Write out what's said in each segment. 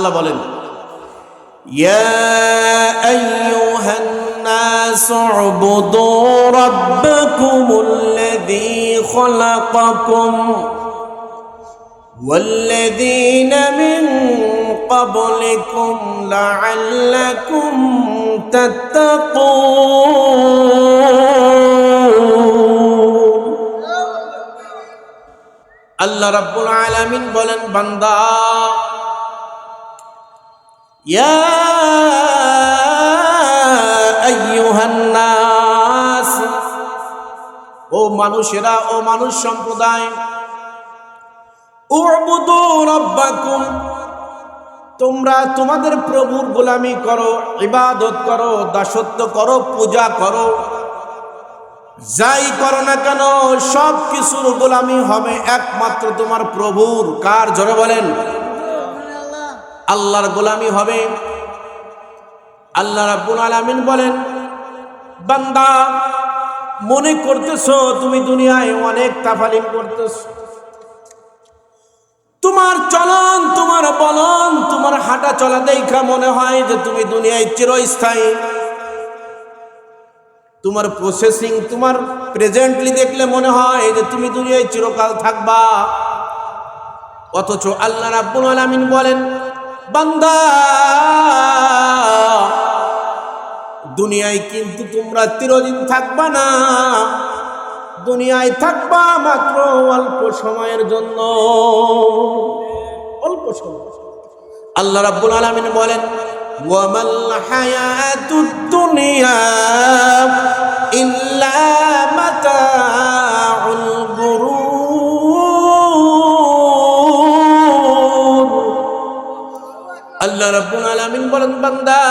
আল্লাহ বলেন, ইয়া আইয়ুহান নাসু উবুদু রাব্বাকুমুল্লাযী খালাকাকুম ওয়াল্লাযীনা মিন ক্বাবলিকুম লাআল্লাকুম তাত্তাকুন। আল্লাহ রাব্বুল আলামিন বলেন, বান্দা, ইয়া আইয়ুহান নাস, ও মানুষেরা, ও মানুষ সম্প্রদায়, উবুদু রাব্বাকুম, তোমরা তোমাদের প্রভুর গোলামি করো, ইবাদত করো, দাসত্ব করো, পূজা করো, যাই করো না কেন সব কিছুর গোলামি হবে একমাত্র তোমার প্রভুর। কার? জোরে বলেন। আল্লাহর গোলামি হবে। আল্লাহ রাব্বুল আলামিন বলেন, বান্দা, মনে করতেছো তুমি দুনিয়ায় অনেক তাফালিং করতেছো, তোমার চলন, তোমার বলন, তোমার হাঁটা চলা দেখা মনে হয় যে তুমি দুনিয়ায় চিরস্থায়ী, তোমার প্রসেসিং, তোমার প্রেজেন্টলি দেখলে মনে হয় যে তুমি দুনিয়ায় চিরকাল থাকবা। অথচ আল্লাহ রাব্বুল আলামিন বলেন, বান্দা, দুনিয়ায় কিন্তু তোমরা চিরদিন থাকবা না, দুনিয়ায় থাকবা মাত্র অল্প সময়ের জন্য, অল্প সময়। আল্লাহ রাব্বুল আলামিন বলেন, ওয়ামাল হায়াতুদ দুনিয়া ইল্লা মাতাউল গুরুর। আল্লাহ রাব্বুল আলামিন বলেন, বান্দা,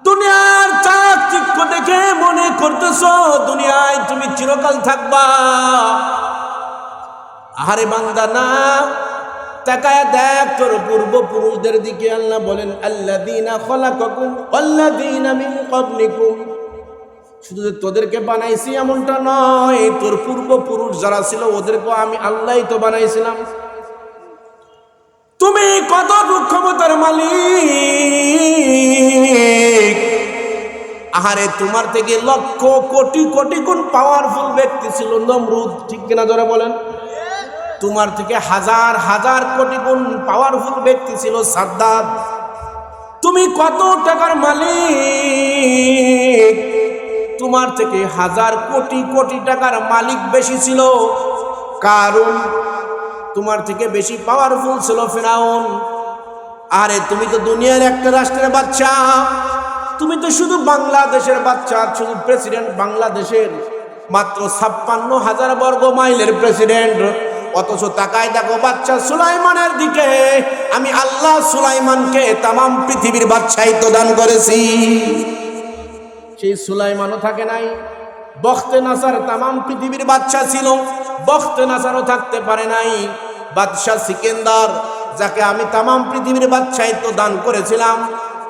দুনিয়ার চাকচিক্য দেখে মনে করতেছো দুনিয়ায় তুমি চিরকাল থাকবা। আরে বান্দা, না, তাকায়া দেখ তোর পূর্বপুরুষদের দিকে। আল্লাহ বলেন, আল্লাযীনা খালাকাকুম ওয়াল্লাযীনা মিন ক্বাবলিকুম, শুধু যে তোদেরকে বানাইছি এমনটা নয়, তোর পূর্বপুরুষ যারা ছিল ওদেরকেও আমি আল্লাহই তো বানাইছিলাম। তুমি কত ক্ষমতার মালিক! আহারে, তোমার থেকে লক্ষ কোটি কোটি গুণ পাওয়ারফুল ব্যক্তি ছিল নমরুদ, ঠিক কিনা জোরে বলেন? তোমার থেকে হাজার হাজার কোটি গুণ পাওয়ারফুল ব্যক্তি ছিল সাদ্দাত। তুমি কত টাকার মালিক! তোমার থেকে হাজার কোটি কোটি টাকার মালিক বেশি ছিল কারুন, তোমার থেকে বেশি পাওয়ারফুল ছিল ফিরাউন। আরে তুমি তো দুনিয়ার একটা রাষ্ট্রের বাচ্চা, তুমি তো শুধু বাংলাদেশের বাচ্চা, শুধু প্রেসিডেন্ট বাংলাদেশের মাত্র 56,000 বর্গ মাইলের প্রেসিডেন্ট। অথচ তাকায় দেখো বাচ্চা সুলাইমানের দিকে। আমি আল্লাহ সুলাইমানকে তামাম পৃথিবীর বাদশাহিত্ব দান করেছি। সেই সুলাইমানও থাকে নাই। বখতে নাসার তামাম পৃথিবীর বাদশা ছিল, বখতে নাসারও থাকতে পারে নাই। বাদশাহ সিকেন্দার, যাকে আমি তামাম পৃথিবীর বাদশাহিত্ব দান করেছিলাম,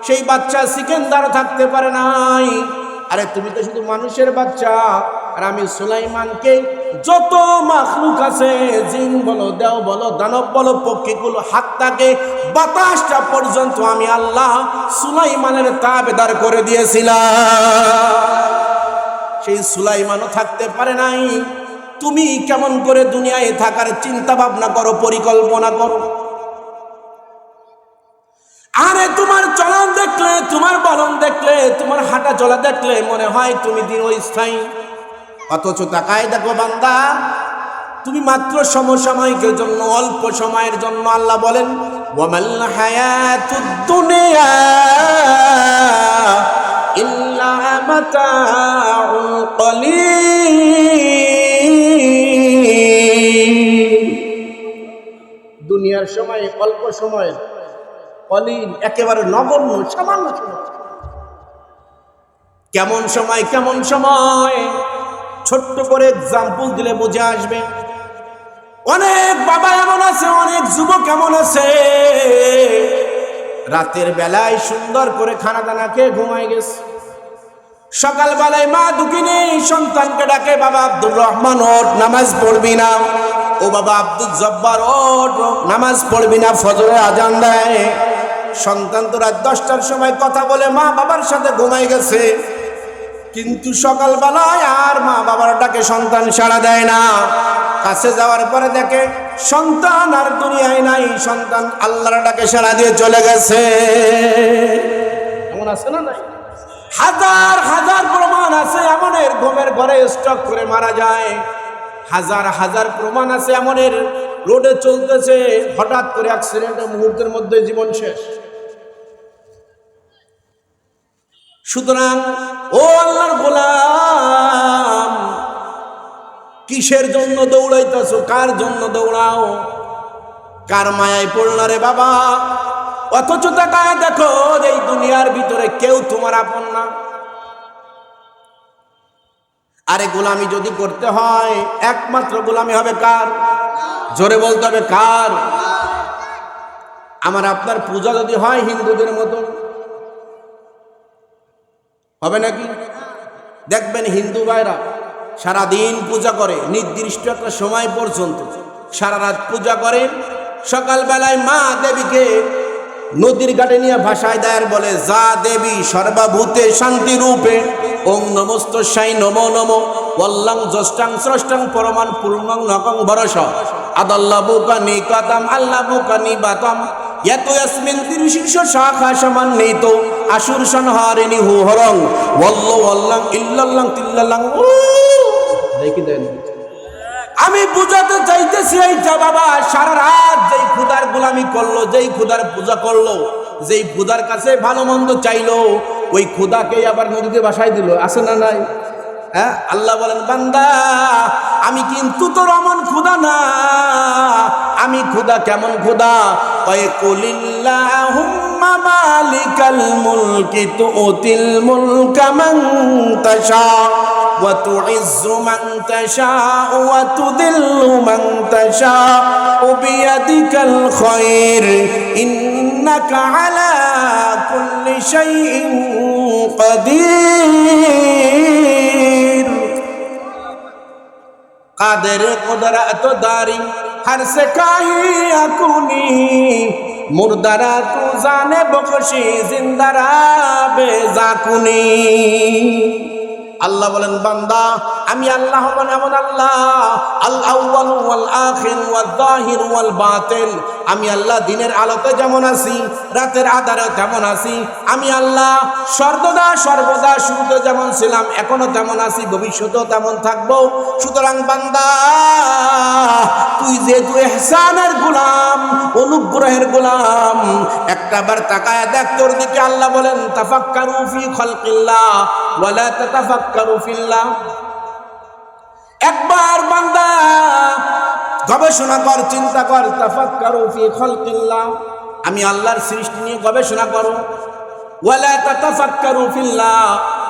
সেই বাচ্চা সিকেন্দার থাকতে পারে নাই। আরে তুমি তো শুধু মানুষের বাচ্চা, আর আমি সুলাইমানকে যত মাখলুক আছে, জিন বলো, দেও বলো, দানব বলো, পক্ষীগুলো, হাতটাকে বাতাসটা পর্যন্ত আমি আল্লাহ সুলাইমানের তাবেদার করে দিয়েছিলাম। সেই সুলাইমানও থাকতে পারে নাই। তুমি কেমন করে দুনিয়ায় থাকার চিন্তা ভাবনা করো, পরিকল্পনা করো? আরে তোমার চলন দেখলে, তোমার বলন দেখলে, তোমার হাঁটা চলা দেখলে মনে হয় তুমি দীর্ঘস্থায়ী। অথচ তাকায় দেখো বান্দা, তুমি মাত্র সমসাময়িকের জন্য, অল্প সময়ের জন্য। আল্লাহ বলেন, ওয়ামাল হায়াতুদ দুনিয়া ইল্লা মাতাউল কলিল। দুনিয়ার সময় অল্প সময়, কলিল একেবারে নগণ্য, সামান্য সময়। কেমন সময়, কেমন সময়? ছোট্ট করে এক্সাম্পল দিলে বুঝে আসবে। অনেক বাবা এমন আছে, অনেক যুবক এমন আছে, রাতের বেলায় সুন্দর করে খানা দানা খেয়ে ঘুমায় গেছে। সকালবেলায় মা দুঃখিনী সন্তানকে ডাকে, বাবা আব্দুর রহমান ওঠ, নামাজ পড়বি না? ও বাবা আব্দুল জব্বার ওঠ, নামাজ পড়বি না, ফজরের আজান দেয়। সন্তান তো রাত 10টার সময় কথা বলে মা বাবার সাথে ঘুমাই গেছে, কিন্তু সকালবেলায় আর মা বাবার ডাকে সন্তান সাড়া দেয় না। কাছে যাওয়ার পরে দেখে সন্তান আর দুনিয়ায় নাই, সন্তান আল্লাহর ডাকে সাড়া দিয়ে চলে গেছে। এমন আছে না? নাই? হাজার হাজার প্রমাণ আছে এমনের ঘুমের ঘরে স্ট্রোক করে মারা যায়। হাজার হাজার প্রমাণ আছে এমনের রোডে চলতেছে, হঠাৎ করে অ্যাক্সিডেন্টে মুহূর্তের মধ্যে জীবন শেষ। সুতরাং ও আল্লাহর গোলাম, কিসের জন্য দৌড়াইতেছো? কার জন্য দৌড়াও? কার মায়ায় পড়ল রে বাবা? অথচ তাকায় দেখো এই দুনিয়ার ভিতরে কেউ তোমার আপন না। আরে গোলামি যদি করতে হয় একমাত্র গোলামি হবে কার? জোরে বলতে হবে কার? আমার আপনার পূজা যদি হয় হিন্দুদের মতো হবে নাকি? দেখবেন হিন্দু ভাইরা সারাদিন পূজা করে, নির্দিষ্ট একটা সময় পর্যন্ত সারা রাত পূজা করে। সকালবেলায় মা দেবীকে নদীর ঘাটে নিয়ে ভাসায় দেয়, বলে যা দেবী সর্বভূতে শান্তি রূপে ওং নমস্তস্যাই নমো নমো ওয়াল্লাং জষ্টাং স্রষ্টাং পরমান পূর্ণং নকং বরস আদাল্লাবুকা নিকাতাম আল্লাবুকা নিবাতাম ইয়াতু ইয়াসমিন তিরিশীর্ষ শাখা সমান্বিত আসুর সংহারিণী হু হরং ওয়াল্ল ওয়াল্লাং ইল্লাল্লাং তিল্লাল্লাং। দেখি দেন, আমি বুঝাতে চাইতেছি এইটা বাবা, সারা রাত যেই খুদার গোলামি করলো, যেই খুদার পূজা করলো, যেই খুদার কাছে ভালো মন্দ চাইলো, ওই খুদাকেই আবার নদীতে ভাসাই দিল। আছে না নাই? হ্যাঁ, আল্লাহ বলেন বান্দা আমি কিন্তু তোর অমন খুদা না। আমি খুদা কেমন খুদা? কুলিল্লাহুম্মা মালিকাল মুলকি তুতিল মুলকা মান তাশা ওয়া তুইজ্জু মান তাশা ওয়া তুযিল্লু মান তাশা বিয়াদিকাল খায়র ইন্নাকা আলা কুল্লি শাইইন কাদির। কাদের কুদরত দারি हर से काही अकुनी मुर्दारा तू जाने बखशी जिंदारा बेजाकुनी। আল্লাহ বলেন বান্দা আমি আল্লাহ হলাম এমন আল্লাহ, আল আউয়াল ওয়াল আখির ওয়াল যাহির ওয়াল বাতিন। আমি আল্লাহ দিনের আলোতে যেমন আছি, রাতের আধারে তেমন আছি। আমি আল্লাহ সর্বদা সর্বদা শুরুতে যেমন ছিলাম এখনো তেমন আছি, ভবিষ্যতেও তেমন থাকবো। সুতরাং বান্দা তুই যেহেতু ইহসানের গোলাম, অনুগ্রহের গোলাম, একটাবার তাকায় দেখ তোর দিকে। আল্লাহ বলেন তাফাক্কারু ফি খালকিল্লাহ ওয়ালা তাতাফাক্কারু ফিল্লাহ। একবার বান্দা গবেষণা কর, চিন্তা কর। তাফাক্কারু ফি খালকিল্লাহ, আমি আল্লাহর সৃষ্টি নিয়ে গবেষণা করো। ওয়ালা তাতাফাক্কারু ফিল্লাহ,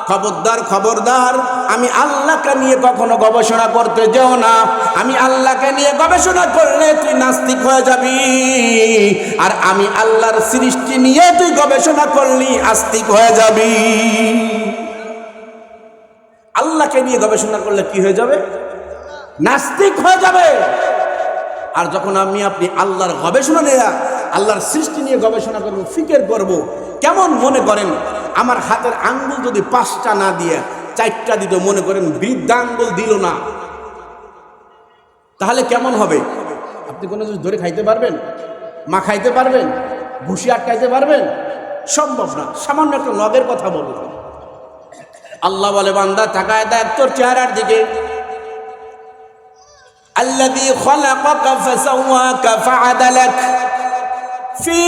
খবরদার খবরদার আমি আল্লাহকে নিয়ে কখনো গবেষণা করতে যেও না। আমি আল্লাহকে নিয়ে গবেষণা করলে তুই নাস্তিক হয়ে যাবি, আর আমি আল্লাহর সৃষ্টি নিয়ে তুই গবেষণা করলি আস্তিক হয়ে যাবি। আল্লাহকে নিয়ে গবেষণা করলে কি হয়ে যাবে? নাস্তিক হয়ে যাবে। আর যখন আমি আপনি আল্লাহর গবেষণা নিয়ে, আল্লাহর সৃষ্টি নিয়ে গবেষণা করব, ফিকির করব, কেমন মনে করেন আমার হাতের আঙ্গুল যদি 5টা না দিয়ে 4টা দিত, মনে করেন বৃদ্ধা আঙ্গুল দিল না, তাহলে কেমন হবে? আপনি কোনো কিছু ধরে খাইতে পারবেন? মা খাইতে পারবেন? ঘুষি আটকাইতে পারবেন? সম্ভব না। সামান্য একটা নগের কথা বলবো। আল্লাহ বলে বান্দা তাকায় দেখ তোর চেহারার দিকে। আল্লাযী খালাকাকা ফাসাওয়াকা ফাআদালাক ফি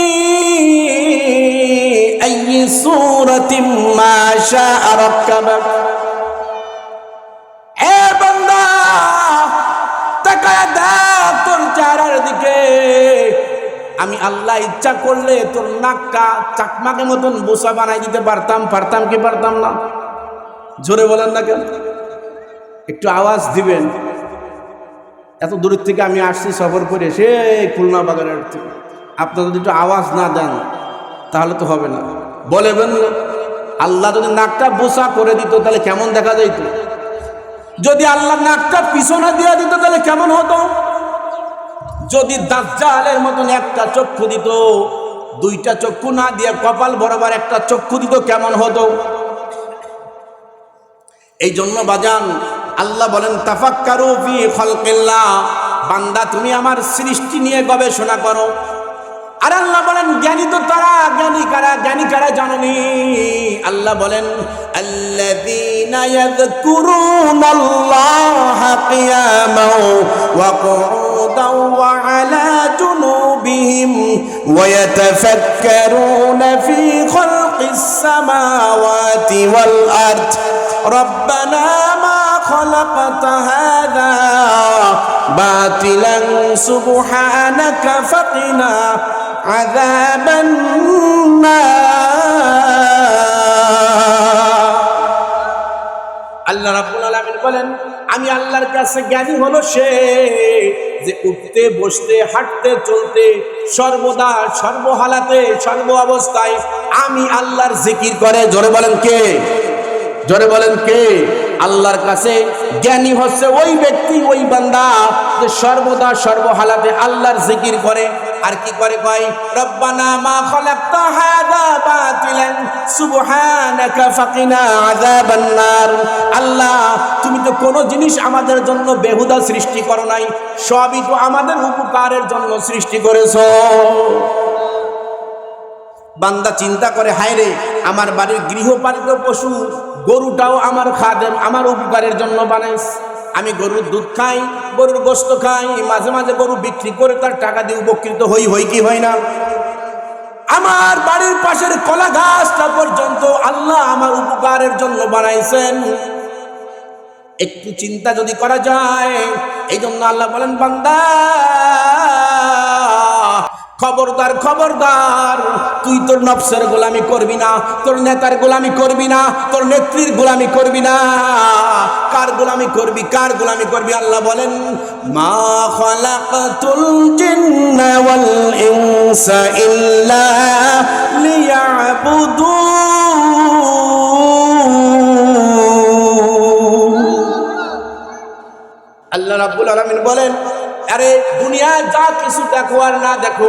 আইয়ি সূরাতিন মা শাআ রাক্কাবাক। এ বান্দা তাকায় দেখ তোর চেহারার দিকে। আমি আল্লাহ ইচ্ছা করলে তোর নাকটা চাকমাকের মতন বোসা বানাই দিতে পারতাম। পারতাম কি পারতাম না? জোরে বলেন না কেন? একটু আওয়াজ দিবেন। এত দূরের থেকে আমি আসছি সফর করে, সেই খুলনা বাগানের থেকে। আপনারা যদি একটু আওয়াজ না দেন তাহলে তো হবে না। বলেবেন না আল্লাহ যদি নাকটা বোসা করে দিত তাহলে কেমন দেখা যাইত? যদি আল্লাহ নাকটা পিছনে দিয়ে দিত তাহলে কেমন হতো? যদি দাজ্জালের মতন একটা চক্ষু দিত, দুইটা চক্ষু না দিয়ে কপাল বরাবর একটা চক্ষু দিত, কেমন হতো? এই জন্য বাজান আল্লাহ বলেন তাফাক্কারু ফি খালকিল্লাহ, বান্দা তুমি আমার সৃষ্টি নিয়ে গবেষণা করো। আর আল্লাহ বলেন জ্ঞানী তো তারা, জ্ঞানী কারা জানোনি? আল্লাহ বলেন আল্লাযীনা ইয়াযকুরুনাল্লাহা কিয়ামান ওয়া কুউদান ওয়া আলা জুনুবিহিম ওয়া ইয়াতাফাক্কারুনা ফি খালকিস সামাওয়াতি ওয়াল আরদ রব্বানা মা খালাকতা হাযা বাতিলান সুবহানাকা ফাকিনা আযাবান নার। আল্লাহ রাব্বুল আলামিন বলেন আমি আল্লাহর কাছে জ্ঞানী হলো সে যে উঠতে বসতে হাঁটতে চলতে সর্বদা সর্বহালাতে সর্ব অবস্থায় আমি আল্লাহর জিকির করে। জোরে বলেন কে? জোরে বলেন কে? আল্লাহর কাছে জ্ঞানী হচ্ছে ওই ব্যক্তি, ওই বান্দা যে সর্বদা সর্বহালাতে আল্লাহর জিকির করে। আর কি করে? কয় রব্বানা মা খালাকতা হাযা বাতিলান সুবহানাকা ফাকিনা আযাবান নার। আল্লাহ তুমি তো কোনো জিনিস আমাদের জন্য বেহুদা সৃষ্টি করো নাই, সবই তো আমাদের উপকারের জন্য সৃষ্টি করেছো। বান্দা চিন্তা করে হায় রে, আমার বাড়ির গৃহপালিত পশু গরুটাও আমার খাদেম, আমার উপকারের জন্য বানাইস। আমি গরুর দুধ খাই, গরুর গোশত খাই, মাঝে মাঝে গরু বিক্রি করে তার টাকা দিয়ে উপকৃত হই কি হয় না? আমার বাড়ির পাশের কলা গাছটা পর্যন্ত আল্লাহ আমার উপকারের জন্য বানাইছেন। একটু চিন্তা যদি করা যায়, এই জন্য আল্লাহ বলেন বান্দা খবরদার খবরদার, তুই তোর নফসের গোলামি করবি না, তোর নেতার গোলামি করবি না, তোর নেত্রীর গোলামি করবি না। কার গোলামি করবি? কার গোলামি করবি? আল্লাহ বলেন মা খালাকাতুল জিন্না ওয়াল ইনসা ইল্লা লিয়াবুদুন। আল্লাহ রাব্বুল আলামিন বলেন আরে দুনিয়ায় যা কিছু দেখো আর না দেখো,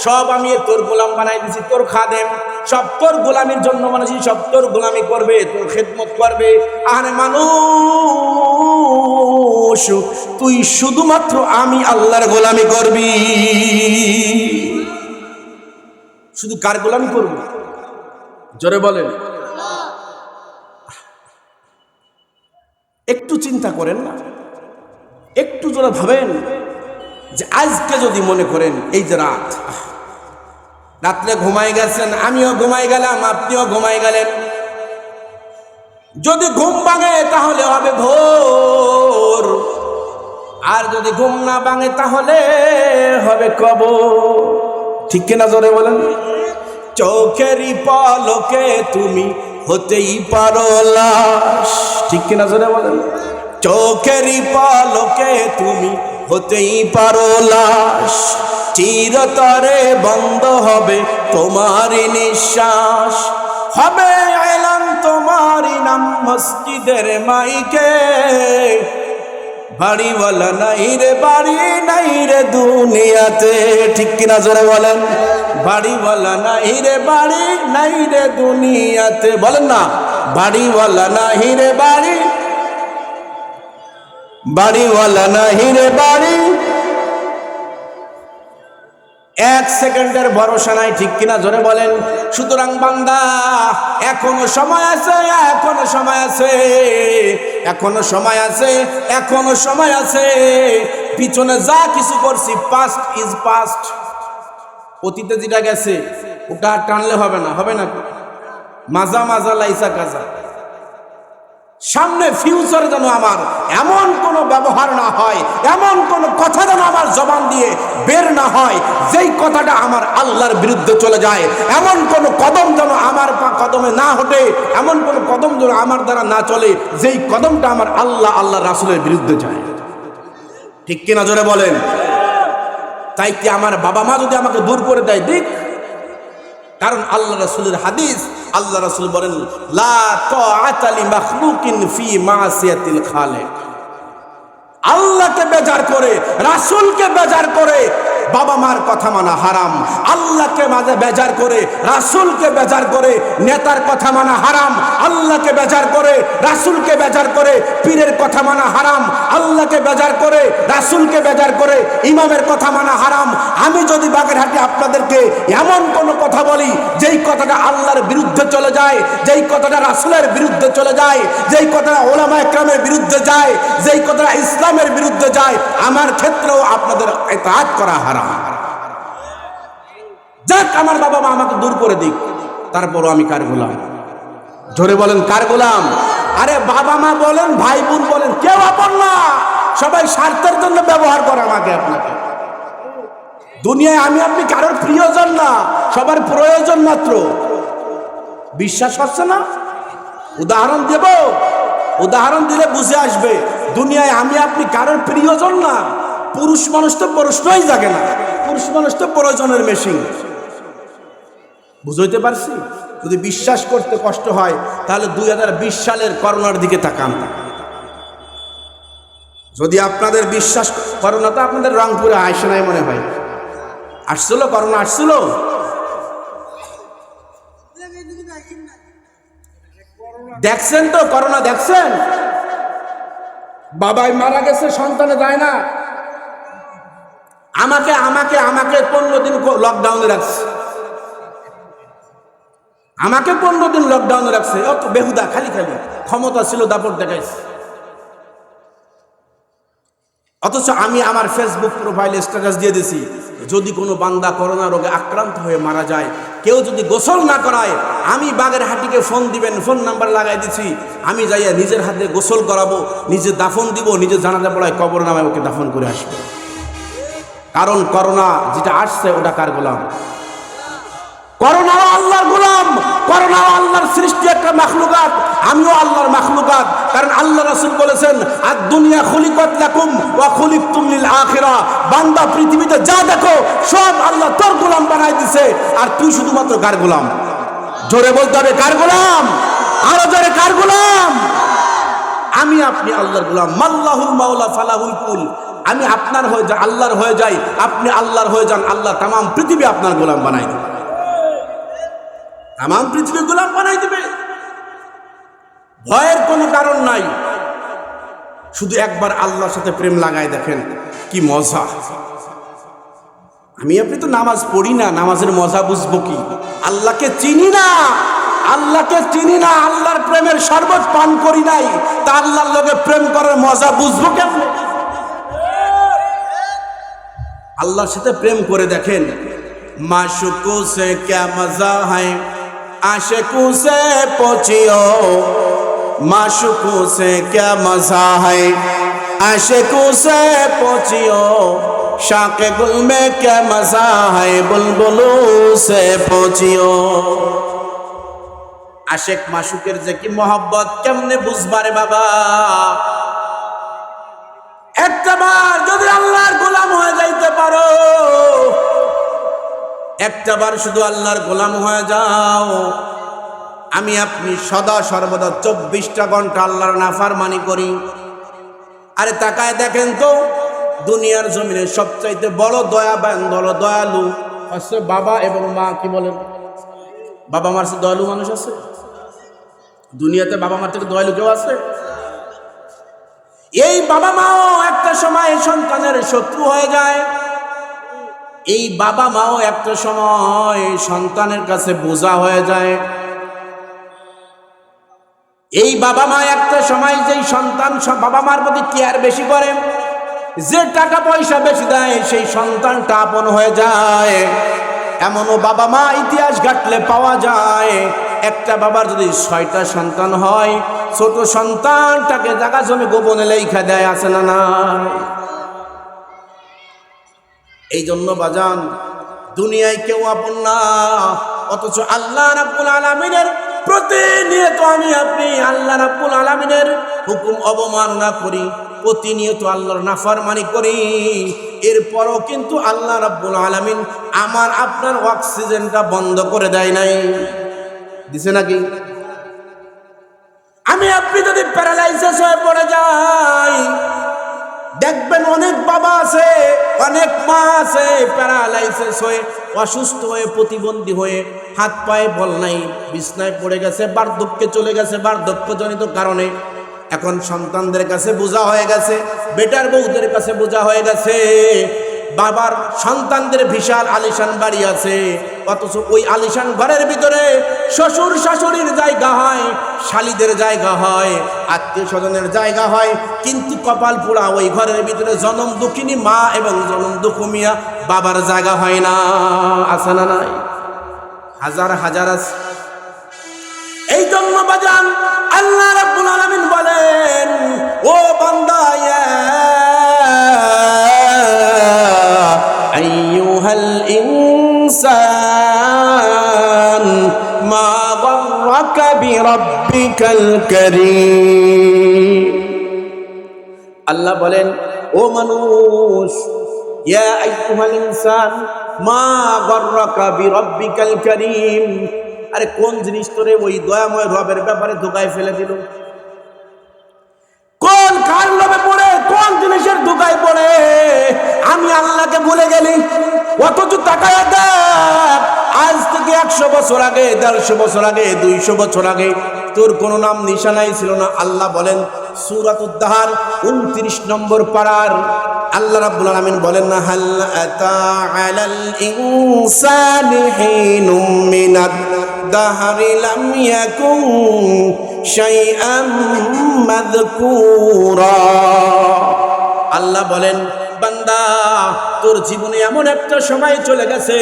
সব আমি তোর গোলাম বানাই দিছি, তোর খাদেম, সব তোর গোলামির জন্য বানাইছি, সব তোর গোলামি করবে, তোর খেদমত করবে। আরে মানুষ তুই শুধুমাত্র আমি আল্লাহর গোলামি করবি। শুধু কার গোলামি করবি? জোরে বলেন। একটু চিন্তা করেন না, একটু জোরে ভাবেন যে আজকে যদি মনে করেন এই যে রাত্রে ঘুমাই গেছেন, আমিও ঘুমাই গেলাম, আপনিও ঘুমাই গেলেন, যদি ঘুম ভাঙে তাহলে হবে ভোর, আর যদি ঘুম না ভাঙে তাহলে হবে কবর। ঠিক কিনা? জোরে বলেন। চোখেরই পলকে তুমি হতেই পারো লাশ। ঠিক কিনা? জোরে বলেন। চোখেরই পলকে তুমি হতেই পারো লাশ, চিরতরে বন্ধ হবে তোমারই নিঃশ্বাস, হবে এলান তোমারই নাম মসজিদের মাইকে, বাড়িওয়ালা নাই রে বাড়ি নাই রে দুনিয়াতে। ঠিক কিনা? জোরে বলেন। বাড়িওয়ালা নাই রে বাড়ি নাই রে দুনিয়াতে। বলেন না, বাড়িওয়ালা নাই রে বাড়ি, বাড়িওয়ালা নাহি রে বাড়ি, এক সেকেন্ডের ভরসা নাই। ঠিক কিনা? জোরে বলেন। সুতরাং বান্দা এখনো সময় আছে, এখনো সময় আছে, এখনো সময় আছে, এখনো সময় আছে। পিছনে যা কিছু করছি পাস্ট ইজ পাস্ট, অতীতে যেটা গেছে ওটা টানলে হবে না। হবে না? মাজা মাজা লাইসা কাজা। সামনে ফিউচারে যেন আমার এমন কোনো ব্যবহার না হয়, এমন কোনো কথা যেন আমার জবান দিয়ে বের না হয় যেই কথাটা আমার আল্লাহর বিরুদ্ধে চলে যায়, এমন কোনো কদম যেন আমার কদমে না হটে, এমন কোনো কদম যেন আমার দ্বারা না চলে যেই কদমটা আমার আল্লাহ রাসূলের বিরুদ্ধে যায়। ঠিক কিনা? জোরে বলেন। তাই কি আমার বাবা মা যদি আমাকে দূর করে দেয় দিক, কারণ আল্লাহ রাসূলের হাদিস, আল্লাহ রাসূল বলেন লা তাআতা লি মাখলুকিন ফি মাসিয়াতিল খালিক। আল্লাহকে বেজার করে, রাসূলকে বেজার করে বাবা মার কথা মানা হারাম। আল্লাহকে মাঝে বেজার করে, রাসূলকে বেজার করে নেতার কথা মানা হারাম। আল্লাহকে বেজার করে, রাসূলকে বেজার করে পীরের কথা মানা হারাম। আল্লাহকে বেজার করে, রাসূলকে বেজার করে ইমামের কথা মানা হারাম। আমি যদি বাগেরহাটে আপনাদেরকে এমন কোনো কথা বলি যেই কথাটা আল্লাহর বিরুদ্ধে চলে যায়, যেই কথাটা রাসূলের বিরুদ্ধে চলে যায়, যেই কথাটা ওলামা একরামের বিরুদ্ধে যায়, যেই কথাটা ইসলামের বিরুদ্ধে যায়, আমার ক্ষেত্রেও আপনাদের ইতাআত করা হারাম। যাক, আমার বাবা মা আমাকে দূর করে দিক, তারপরও আমি কার গোলাম? জোরে বলেন, কার গোলাম? আরে বাবা মা বলেন, ভাই বোন বলেন, কেউ আপন না, সবাই স্বার্থের জন্য ব্যবহার করে আমাকে আপনাকে। দুনিয়ায় আমি আপনি কারোর প্রিয়জন না, সবার প্রয়োজন মাত্র। বিশ্বাস হচ্ছে না? উদাহরণ দেব, উদাহরণ দিলে বুঝে আসবে। দুনিয়ায় আমি আপনি কারোর প্রিয়জন না। পুরুষ মানুষ তো প্রশ্নই জাগে না, পুরুষ মানুষ তো প্রয়োজনের মেশিন। বুঝতে পারছি? যদি বিশ্বাস করতে কষ্ট হয় তাহলে 2020 সালের করোনার দিকে তাকান। যদি আপনাদের বিশ্বাস, করোনা তো আপনাদের রংপুরে আসে নাই মনে হয়, আসছিল? করোনা আসছিল? দেখছেন তো করোনা? দেখছেন বাবাই মারা গেছে, সন্তানে যায় না। আমাকে আমাকে আমাকে 15 দিন লকডাউনে রাখছে, আমাকে 15 দিন লকডাউনে রাখছে। অত বেহুদা, খালি খালি ক্ষমতা ছিল, দাপট দেখাইছে। অথচ আমি আমার ফেসবুক প্রোফাইলে স্ট্যাটাস দিয়ে দিছি, যদি কোনো বান্দা করোনা রোগে আক্রান্ত হয়ে মারা যায়, কেউ যদি গোসল না করায়, আমি বাগেরহাটিকে ফোন দিবেন, ফোন নাম্বার লাগাই দিছি, আমি যাইয়া নিজের হাতে গোসল করাবো, নিজে দাফন দিব, নিজে জানাজা পড়ায় কবর নামায় ওকে দাফন করে আসবো। কারণ করোনা যেটা আসছে ওটা কার গোলাম? করোনাও আল্লাহর গোলাম। করোনাও আল্লাহর সৃষ্টি একটা মাখলুকাত, আমিও আল্লাহর মাখলুকাত। কারণ আল্লাহ রাসূল বলেছেন, আদ দুনিয়া খুলিকাত লাকুম ওয়া খুলিকতুম লিল আখিরাহ। বান্দা পৃথিবীতে যা দেখো সব আল্লাহ তোর গোলাম বানাই দিছে, আর তুই শুধুমাত্র কার গোলাম? জোরে বলতে হবে, কার গোলাম? আরো জোরে, কার গোলাম? আমি আপনি আল্লাহর গোলাম। মাল্লাহুল মাওলা ফালাহুল কুল। আমি আপনার হয়ে যাই, আল্লাহর হয়ে যাই, আপনি আল্লাহর হয়ে যান, আল্লাহ তামাম পৃথিবী আপনার গোলাম বানাই দেবে, তামাম পৃথিবী গোলাম বানাই দেবে। ভয়ের কোনো কারণ নাই। শুধু একবার আল্লাহর সাথে প্রেম লাগায় দেখেন কি মজা। আমি আপনি তো নামাজ পড়ি না, নামাজের মজা বুঝবো কি? আল্লাহকে চিনি না, আল্লাহকে চিনি না, আল্লাহর প্রেমের শরবত পান করি নাই, তা আল্লাহর লগে প্রেম করার মজা বুঝবো কেমন? আল্লাহর সাথে প্রেম করে দেখেন, মাশুকু সে ক্যা মজা है आशिकू से पूछियो, माशुकू से क्या मजा है आशिकू से पूछियो, शाके गुल में क्या मजा है बुलबुलू से पूछियो। आशिक माशुकेर जे की मोहब्बत केमने बुझबारे बाबा? একটা বার যদি আল্লাহর গোলাম হয়ে যাইতে পারো, একটা বার শুধু আল্লাহর গোলাম হয়ে যাও, আমি আপনি সদা সর্বদা 24টা ঘন্টা আল্লাহর নাফরমানি করি। আরে তাকায় দেখেন তো, দুনিয়ার জমিনে সবচাইতে বড় দয়াবান, বড় দয়ালু আছে বাবা এবং মা। কি বলেন? বাবা মার চেয়ে দয়ালু মানুষ আছে দুনিয়াতে? বাবা মার থেকে দয়ালু কেউ আছে? এই বাবা মাও একটা সময় সন্তানের শত্রু হয়ে যায়। এই বাবা মাও একটা সময় সন্তানের কাছে বোঝা হয়ে যায়। এই বাবা মা একটা সময় যেই সন্তান বাবা মার প্রতি কেয়ার বেশি করে, যে টাকা পয়সা বেশি দেয়, সেই সন্তানটা আপন হয়ে যায়। এমনও বাবা মা ইতিহাস ঘাটলে পাওয়া যায়, একটা বাবার যদি 6টা সন্তান হয়, ছোট সন্তানটাকে জায়গা জমি গোপনে লেখা দেয়, আছে না না? এই জন্য বাজান, দুনিয়ায় কেউ আপন না, অথচ আল্লাহ রাব্বুল আলামিনের প্রতিনিয়ত আমি আপনি আল্লাহ রাব্বুল আলামিনের হুকুম অবমাননা করি, প্রতিনিয়ত আল্লাহর নাফরমানি করি। এরপরও কিন্তু আল্লাহ রাব্বুল আলামিন আমার আপনার অক্সিজেনটা বন্ধ করে দেয় নাই। দিছে নাকি? আমি আপনি যদি প্যারালাইসিস হয়ে পড়ে যাই, দেখবেন অনেক বাবা আছে, অনেক মা আছে প্যারালাইসিস হয়ে, অসুস্থ হয়ে, প্রতিবন্ধী হয়ে, হাত পায়ে বল নাই, বিছনায় পড়ে গেছে, বার্ধক্যে চলে গেছে, বার্ধক্যজনিত কারণে। এখন সন্তানদের কাছে বোঝা হয়ে গেছে, বেটার বউদের কাছে বোঝা হয়ে গেছে। বাবার সন্তানদের বিশাল আলিশান বাড়ি আছে, অথচ ওই আলিশান ঘরের ভিতরে শ্বশুর শাশুড়ির জায়গা হয়, শালীদের জায়গা হয়, আত্মীয় স্বজনের জায়গা হয়, কিন্তু কপাল পোড়া ওই ঘরের ভিতরে জনম দুঃখিনী মা এবং জনম দুঃখ মিয়া বাবার জায়গা হয় না। আছে না নাই? হাজার হাজার আছে। এই জন্য বাজান আল্লাহ রাব্বুল আলামিন বলেন, ও বান্দা, আইয়ুহাল ইনসান মা গররাকা বিরাব্বিকাল কারীম। আল্লাহ বলেন, ও মানুষ, ইয়া আইয়ুহাল ইনসান মা গররাকা বিরাব্বিকাল কারীম। আরে কোন জিনিস তোরে ওই দয়াময় রবের ব্যাপারে ধোকায় ফেলে দিল? কোন কার লোভে পড়ে, কোন জিনিসের ধোকায় পড়ে আমি আল্লাহকে ভুলে গেলি? অথচ তাকায়া দেখ, আজ থেকে 100 বছর আগে, 150 বছর আগে, 200 বছর আগে তোর কোনো নাম নিশানাই ছিল না। আল্লাহ বলেন সূরাতুদ দাহর 29 নম্বর পারার আল্লাহ রাব্বুল আলামিন বলেন না, হাল আতা আলাল ইনসানি হিনুম মিনাদ দাহরি লাম ইয়াকুন শাইআম মাযকুরা। আল্লাহ বলেন, বান্দা, তোর জীবনে এমন একটা সময় চলে গেছে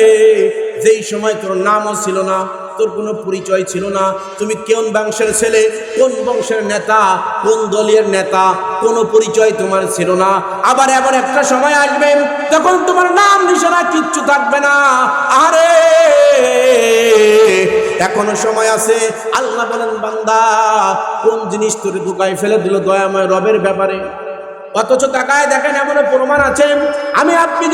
যেই সময় তোর নামও ছিল না, তোর কোনো পরিচয় ছিল না, তুমি কোন বংশের ছেলে, কোন বংশের নেতা, কোন দলের নেতা, কোনো পরিচয় তোমার ছিল না। আবার এমন একটা সময় আসবে তখন তোমার নাম নিশানা কিচ্ছু থাকবে না। আরে এখনো সময় আছে। আল্লাহ বলেন, বান্দা, কোন জিনিস তোর ধোকায় ফেলে দিল দয়াময় রবের ব্যাপারে? অথচ তাকায় দেখেন, এমন প্রমাণ আছে, আমি আপনি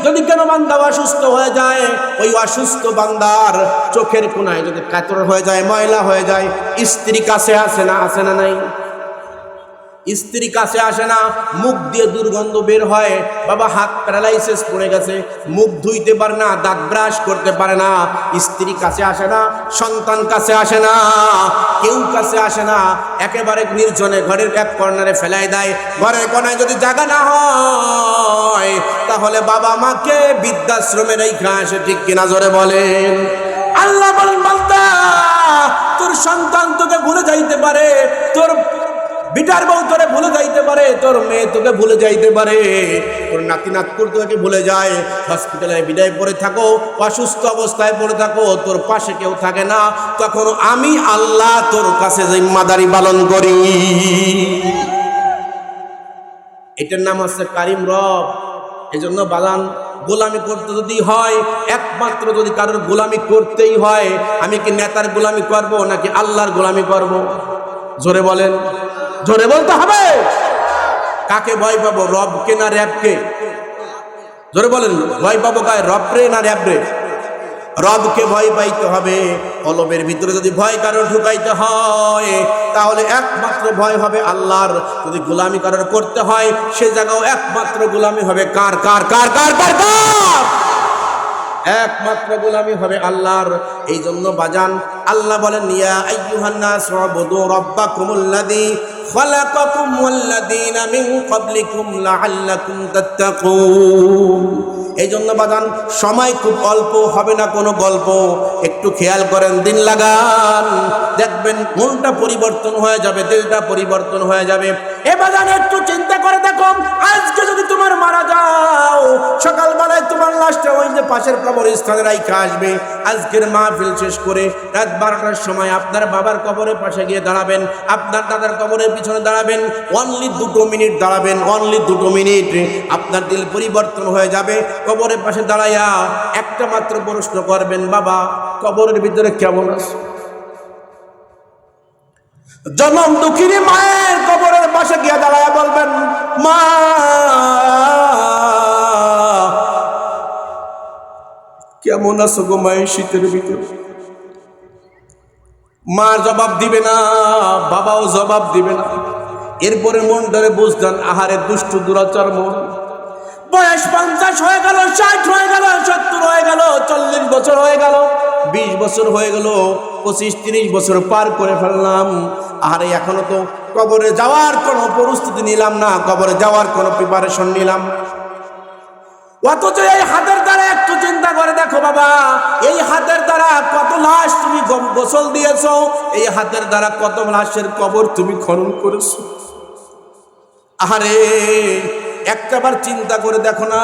যদি কেন বান্দা অসুস্থ হয়ে যায়, ওই অসুস্থ বান্দার চোখের কোনায় যদি কাতর হয়ে যায়, ময়লা হয়ে যায়, স্ত্রী কাছে আসে না? আসে না নাই? স্ত্রী কাছে আসে না, মুখ দিয়ে দুর্গন্ধ বের হয়। বাবা হাত প্যারালাইসিস পড়ে গেছে, মুখ ধুইতে পারে না, দাঁত ব্রাশ করতে পারে না, স্ত্রী কাছে আসে না, সন্তান কাছে আসে না, কেউ কাছে আসে না, একেবারে নির্জনে ঘরের এক কর্নারে ফেলাই দেয়। ঘরের কোনায় যদি জায়গা না হয় তাহলে বাবা মাকে বৃদ্ধাশ্রমে রেখে আসে। ঠিক কিনা জোরে বলেন? আল্লাহ বলেন, বান্দা, তোর সন্তান তোকে ভুলে যাইতে পারে, তোর বিটার বউ তোরে ভুলে যাইতে পারে, তোর মেয়ে তোকে ভুলে যাইতে পারে, তোর নাতি নাতকুর তোকে ভুলে যায়, হসপিটালে বিদায় পড়ে থাকো, অসুস্থ অবস্থায় পড়ে থাকো, তোর পাশে কেউ থাকে না, তখন আমি আল্লাহ তোর কাছে জিম্মাদারি পালন করি। এটার নাম হচ্ছে কারিম রব। এই জন্য বালান, গোলামি করতে যদি হয়, একমাত্র যদি কারোর গোলামি করতেই হয়, আমি কি নেতার গোলামি করব নাকি আল্লাহর গোলামি করব? জোরে বলেন, জোরে বলতে হবে। কাকে ভয় পাবো, রবকে না র‍্যাবকে? জোরে বলেন, ভয় পাবো কায়, রবরে না র‍্যাবরে? রবকে ভয় পাইতে হবে। কলবের ভিতরে যদি ভয় কারো ঢুকাইতে হয় তাহলে একমাত্র ভয় হবে আল্লাহর। যদি গোলামি কারোর করতে হয় সে জায়গাও একমাত্র গোলামি হবে কার? কার কার কার কার কার? একমাত্র গোলামি হবে আল্লাহর। এই জন্য বাজান আল্লাহ বলেন, ইয়া আইয়ুহান নাস উবুদু রাব্বাকুমুল্লাযী খালাকাকুম ওয়াল্লাযীনা মিন ক্বাবলিকুম লাআল্লাকুম তাত্তাকুন। এই জন্য বাজান সময় খুব অল্প, হবে না কোনো গল্প। একটু খেয়াল করেন, দিন লাগান, দেখবেন মনটা পরিবর্তন হয়ে যাবে, দিলটা পরিবর্তন হয়ে যাবে। এ বাজান একটু চিন্তা করে দেখো, আজকে যদি তোমার মারা যাও, সকালবেলায় তোমার লাশটা ওই যে পাশের কবরস্থানে রাইখা আসবে। আজকের মাহফিল শেষ করে রাত 12টার সময় আপনার বাবার কবরের পাশে গিয়ে দাঁড়াবেন, আপনার দাদার কবরের পিছনে দাঁড়াবেন, অনলি 2 মিনিট দাঁড়াবেন, অনলি 2 মিনিট। আপনার দিল পরিবর্তন হয়ে যাবে। কবরের পাশে দাঁড়াইয়া একটা মাত্র প্রশ্ন করবেন, বাবা কবরের ভিতরে কেমন আছে? জনম দুঃখিনী মায়ের কবরের পাশে গিয়ে দাঁড়াইয়া বলবেন, মা কেমন আছো গো মায়ের শীতের ভিতরে? মা জবাব দিবে না, বাবাও জবাব দিবে না। এরপরে মন ধরে বুঝলেন আহারে দুষ্টু দুরাচার মন, বয়স 50 হয়ে গেল, 60 হয়ে গেল, 70 হয়ে গেল, 40 বছর হয়ে গেল, 20 বছর হয়ে গেল, 25-30 বছর পার করে ফেললাম। আরে এখনো তো কবরে যাওয়ার কোনো প্রস্তুতি নিলাম না, কবরে যাওয়ার কোনো প্রিপারেশন নিলাম। অথচ এই হাতের দ্বারা একটু চিন্তা করে দেখো বাবা, এই হাতের দ্বারা কত লাশ তুমি গোসল দিয়েছো, এই হাতের দ্বারা কত লাশের কবর তুমি খনন করেছো। আরে একটাবার চিন্তা করে দেখো না,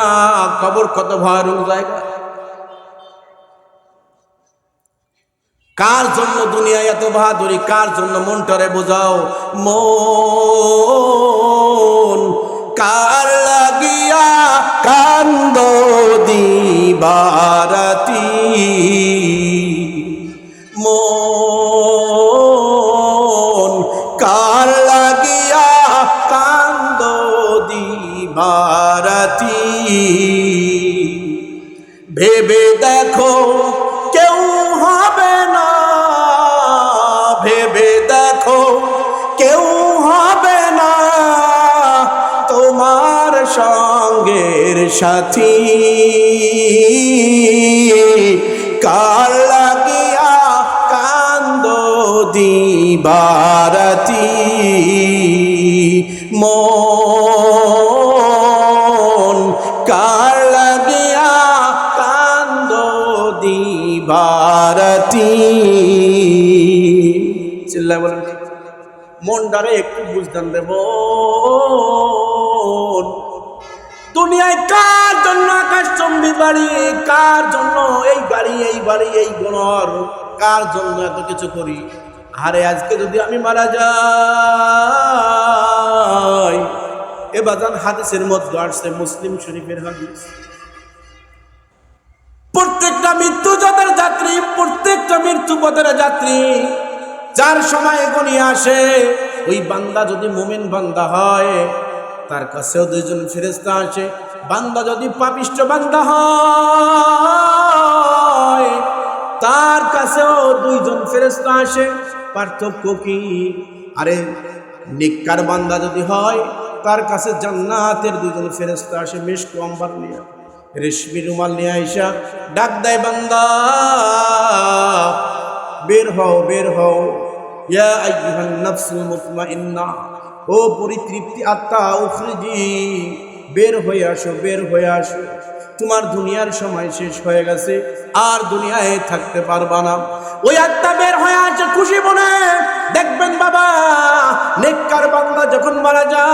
কবর কত ভয়ানক জায়গা। কার জন্য দুনিয়ায় এত বাহাদুরি, কার জন্য মনটারে বোঝাও। মন কার লাগিয়া কান্দ দিবারাতি, মন কার লাগিয়া কান্দ দিবারাতি। ভেবে দেখো কেউ হবে না, ভেবে দেখো কেউ হবে না তোমার সঙ্গের সাথী। কার লাগিয়া কান্দ দিবারাতি, মন কার লাগিয়া কান্দ দিবারাতি। চিল্লায় বলেন, মনটারে একটু বুঝতেন দেব। দুনিয়ায় কার জন্য আকাশচুম্বী বাড়ি, কার জন্য এই গাড়ি, এই বাড়ি, এই ঘর, কার জন্য এত কিছু করি। আরে আজকে যদি আমি মারা যাই, এ বাজান হাদিসের মধ্যে আসছে, মুসলিম শরীফের হাদিস, প্রত্যেকটা মৃত্যু যাদের যাত্রী, প্রত্যেকটা মৃত্যু পথের যাত্রী যার সময় গনিয়ে আসে, ওই বান্দা যদি মুমিন বান্দা হয় তার কাছেও দুইজন ফেরেশতা আসে। বান্দা যদি পাপিষ্ঠ বান্দা হয় তার কাছেও দুইজন ফেরেশতা আসে। পার্থক্য কি? আরে নেককার বান্দা যদি হয় তার কাছে জান্নাতের দুইজন ফেরেশতা আসে, মিশক আম্বার নিয়ে, রেশমি রুমাল নিয়ে আইসা ডাক দেয়, বান্দা বের হও, বের হও। ইয়া আইয়ুহান নাফসুল মুতমাইন্না, ও পরিতৃপ্তি আত্মা, উখরিজি, বের হয়ে আসো, বের হয়ে আসো। তোমার দুনিয়ার সময় শেষ হয়ে গেছে, আর দুনিয়ায় থাকতে পারবা না। ওই আত্মা বের হয়ে আসে খুশি মনে। দেখবেন বাবা, নেককার বান্দা যখন মারা যায়,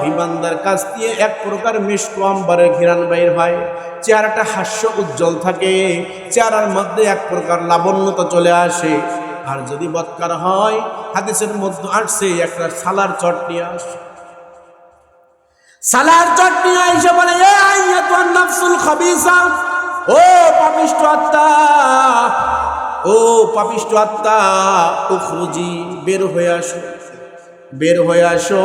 এই বান্দার কাছ দিয়ে এক প্রকার মিষ্ট আম্বারের ঘিরান বাইর হয়, চেহারাটা হাস্য উজ্জ্বল থাকে, চেহারার মধ্যে এক প্রকার লাবণ্যতা চলে আসে। আর যদি বৎকার হয়, হাদিসের মধ্যে আসছে একটা সালার চট নিয়ে আসে, সালার চট নিয়ে এসে বলে, এ আইয়াতুন নাফসুল খাবিসা, ও পাপিষ্ঠ আত্মা, ও পাপিষ্ঠ আত্মা, উখরুজি, বের হয়ে আসো, বের হয়ে আসো,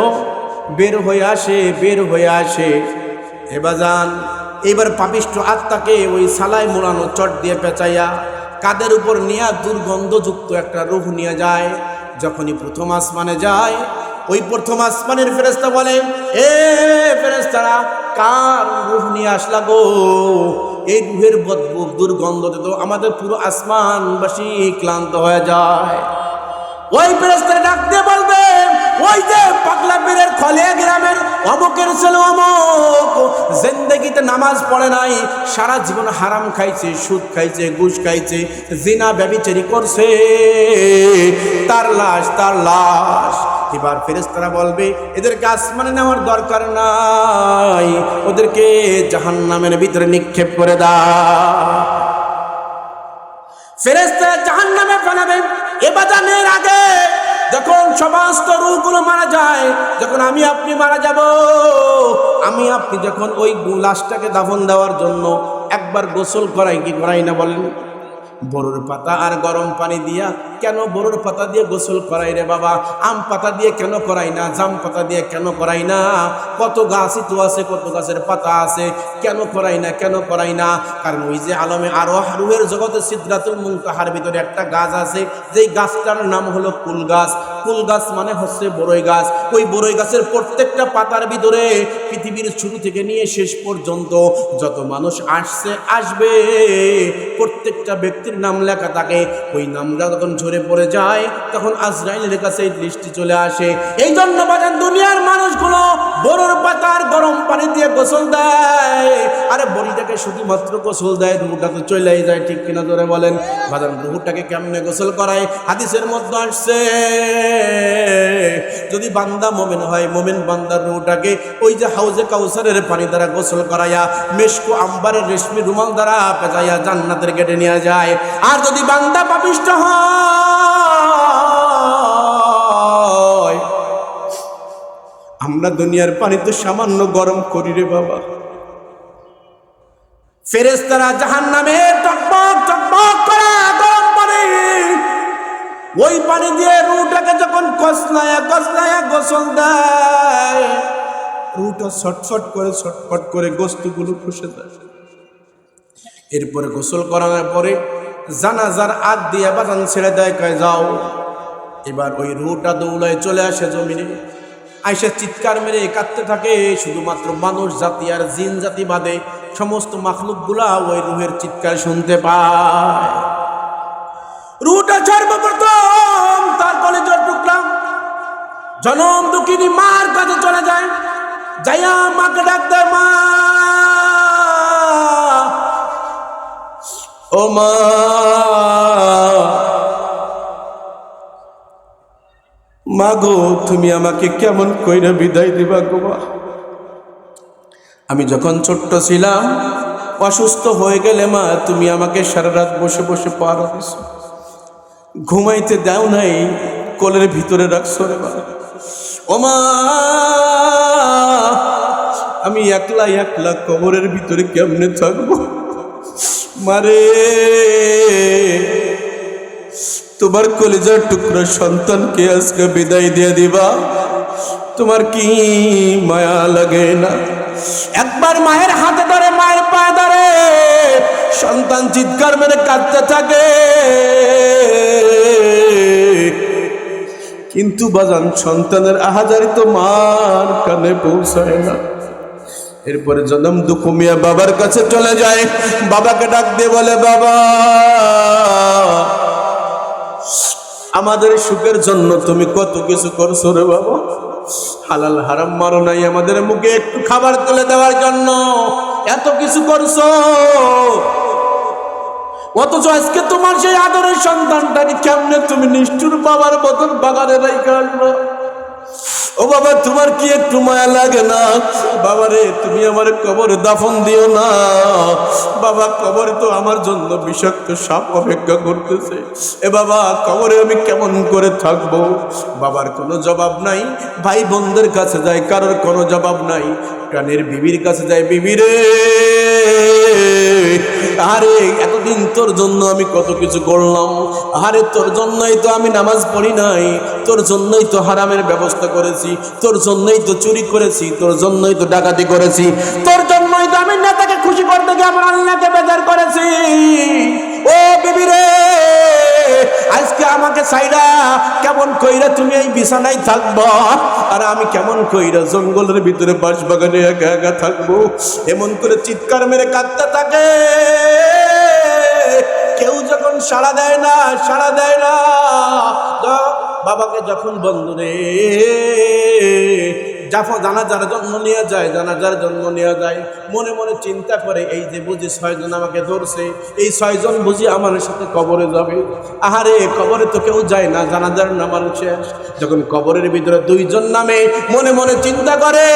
বের হয়ে আসে, বের হয়ে আসে। এবার যান, এবার পাপিষ্ঠ আত্মাকে ওই সালাই মোড়ানো চট দিয়ে পেঁচাইয়া কাদের উপর নিয়ে দুর্গন্ধযুক্ত একটা রূহ নিয়ে যায়। যখনই প্রথম আসমানে যায়, ওই প্রথম আসমানের ফেরেশতা বলে, এ ফেরেশতারা, কার রূহ নিয়ে আসলা গো? এই রূহের বদবু, দুর্গন্ধতে তো আমাদের পুরো আসমানবাসী ক্লান্ত হয়ে যায়। ওই ফেরেশতা ডাক দিয়ে বলবে, ওই যে পাগলা পীরের খলিয়া গ্রামের অমুকের ছেলে অমুক, জিন্দেগিতে নামাজ পড়ে নাই, সারা জীবন হারাম খাইছে, সুদ খাইছে, ঘুষ খাইছে, জিনা ব্যভিচারী করছে, তার লাশ, তার লাশ। এবার ফেরেশতারা বলবে, এদেরকে আসমানে নেওয়ার দরকার নাই, ওদেরকে জাহান্নামের ভিতরে নিক্ষেপ করে দাও। ফেরেশতারা জাহান্নামে ফেলাবে। এবাদানের আগে যখন সমস্ত রূহগুলো মারা যায়, যখন আমি আপনি মারা যাব, আমি আপনি যখন ওই লাশটাকে দাফন দেওয়ার জন্য একবার গোসল করাই কি করাই না বলেন? বড়ুর পাতা আর গরম পানি দিয়া, কেন বড়ুর পাতা দিয়ে গোসল করাই রে বাবা? আম পাতা দিয়ে কেন করাই না? জাম পাতা দিয়ে কেন করাই না? কত গাছই তো আছে, কত গাছের পাতা আছে, কেন করাই না? কেন করাই না? কারণ ওই যে আলমে আরো রুহের জগতে সিদরাতুল মুনতাহার ভিতরে একটা গাছ আছে, যেই গাছটার নাম হলো কুল গাছ। কুল গাছ মানে হচ্ছে বড়ই গাছ। ওই বড়ই গাছের প্রত্যেকটা পাতার ভিতরে পৃথিবীর শুরু থেকে নিয়ে শেষ পর্যন্ত যত মানুষ আসবে প্রত্যেকটা ব্যক্তির নাম লেখা থাকে। ওই নামটা যখন ঝরে পড়ে যায় তখন আজরাইলের কাছে এই দৃষ্টি চলে আসে। এই জন্য বাজান দুনিয়ার মানুষগুলো বড়র পাতার গরম পানি দিয়ে গোসল দেয়। আরে বড়িটাকে শুধুমাত্র গোসল দেয়, রুহুটা তো চলেই যায়, ঠিক কিনা জোরে বলেন? বাজান রুহুটাকে কেমনে গোসল করায়? হাদিসের মধ্যে আসছে, যদি বান্দা মোমেন হয়, মোমেন বান্দার রুহুটাকে ওই যে হাউজে কাউসারের পানি দ্বারা গোসল করাইয়া মেশকো আম্বারের রেশমি রুমাল দ্বারা পেঁচাইয়া জান্নাতের গেটে নিয়ে যায়। আর যদি বান্দা পাপিষ্ঠ হয়, আমরা দুনিয়ার পানি তো সামান্য গরম করি রে বাবা, ফেরেশতারা জাহান্নামে টকবক টকবক করা গরম পানি, ওই পানি দিয়ে রুটাকে যখন কসলায়া কসলায়া গোসল দেয়, রুটা ছটফট করে গোস্তগুলো খসে যায়। এরপরে গোসল করানোর পরে জানাজার আগ দিয়ে বাজান ছেড়ে দেয়, কয় যাও। এবার ওই রুটা দৌড়ায় চলে আসে জমিনে, আইসা চিৎকার মেরে কাঁদতে থাকে। শুধুমাত্র মানুষ জাতি আর জিন জাতি বাদে সমস্ত মাখলুকগুলা ওই রুহের চিৎকার শুনতে পায়। রুটা সর্বপ্রথম তার কলেজের টুকরা জনম দুঃখিনী মার কাছে চলে যায়, যাইয়া মাকে ডাক দেয়, মা ও মা, মা গো তুমি আমাকে কেমন কইরা বিদায় দিবা গো মা? আমি যখন ছোট্ট ছিলাম অসুস্থ হয়ে গেলে মা তুমি আমাকে সারা রাত বসে বসে পাহারা দিছো, ঘুমাইতে দাও নাই, কোলের ভিতরে রাখছো রে মা। ও মা আমি একলা একলা কবরের ভিতরে কেমনে থাকবো মারে? তোমার কলিজার টুকরা সন্তানকে আজকে বিদায় দিয়ে দিবা, তোমার কি মায়া লাগে না? একবার মায়ের হাতে ধরে, মায়ের পায়ে ধরে সন্তান চিৎকার মেরে কাঁদতে থাকে, কিন্তু বাজান সন্তানের আহাজারি তো মার কানে পৌঁছায় না। এরপরে জনম দুঃখ মিয়া বাবার কাছে চলে যায়, বাবাকে ডাক দিয়ে বলে, বাবা আমাদের সুখের জন্য তুমি কত কিছু করছো রে বাবা, হালাল হারাম মারো নাই, আমাদের মুখে একটু খাবার তুলে দেওয়ার জন্য এত কিছু করছো, অথচ আজকে তোমার সেই আদরের সন্তানটাকে কেমনে তুমি নিষ্ঠুর বাবার মতন বাগানে রাইখা আসবো? ও বাবা তোমার কি একটু মায়া লাগে না? বাবারে তুমি আমার কবরে দাফন দিও না, বাবা কবরে তো আমার জন্য বিষাক্ত সাপ অপেক্ষা করতেছে, এ বাবা কবরে আমি কেমন করে থাকবো? বাবার কোনো জবাব নাই, ভাই বোনদের কাছে যায়, কারোর কোনো জবাব নাই, প্রাণের বিবির কাছে যায়, বিবি রে আরে এতদিন তোর জন্য আমি কত কিছু করলাম, আরে তোর জন্যই তো আমি নামাজ পড়ি নাই, তোর জন্যই তো হারামের ব্যবস্থা করেছি, তোর জন্যই তো চুরি করেছি, তোর জন্যই তো ডাকাতি করেছি, তোর জন্যই তো আমি নেতাকে খুশি করতে গিয়ে আমার আল্লাহকে বেজার করেছি। ও বিবি রে আজকে আমাকে সাইরা কেমন কইরা তুমি এই বিছানায় থাকবো, আর আমি কেমন কইরা জঙ্গলের ভিতরে বাঁশ বাগানে একা একা থাকবো? এমন করে চিৎকার মেরে কাঁদতে থাকে। কেউ যখন সাড়া দেয় না, সাড়া দেয় না, বাবাকে যখন বন্ধুরে জানাজার জন্ম নিয়ে যায়, জানাজার জন্ম নিয়ে যায়, মনে মনে চিন্তা করে এই যে বুঝি 6 জন আমাকে ধরছে, এই 6 জন বুঝি আমার সাথে কবরে যাবে। আহারে কবরে তো কেউ যায় না, জানাজার নামার শেষ। যখন কবরের ভিতরে 2 জন নামে, মনে মনে চিন্তা করে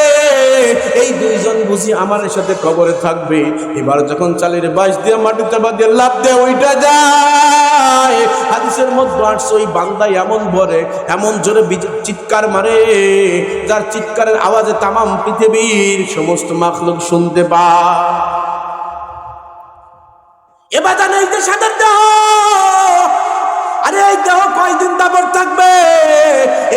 এই 2 জন বুঝি আমার সাথে কবরে থাকবে। এবার যখন চালের বাঁশ দিয়ে মাটিতে বাঁধিয়ে লাফ দিয়ে ওইটা যায়, হাদিসের মধ্যে আসছে ওই বান্দা এমন ভরে, এমন জোরে চিৎকার মারে, যার চিৎকারের আওয়াজে তামাম পৃথিবীর সমস্ত মাখলুক শুনতে পায়। এবার জানে এই যে সাদের দেহ, আরে এই দেহ কয়দিন দাবর থাকবে?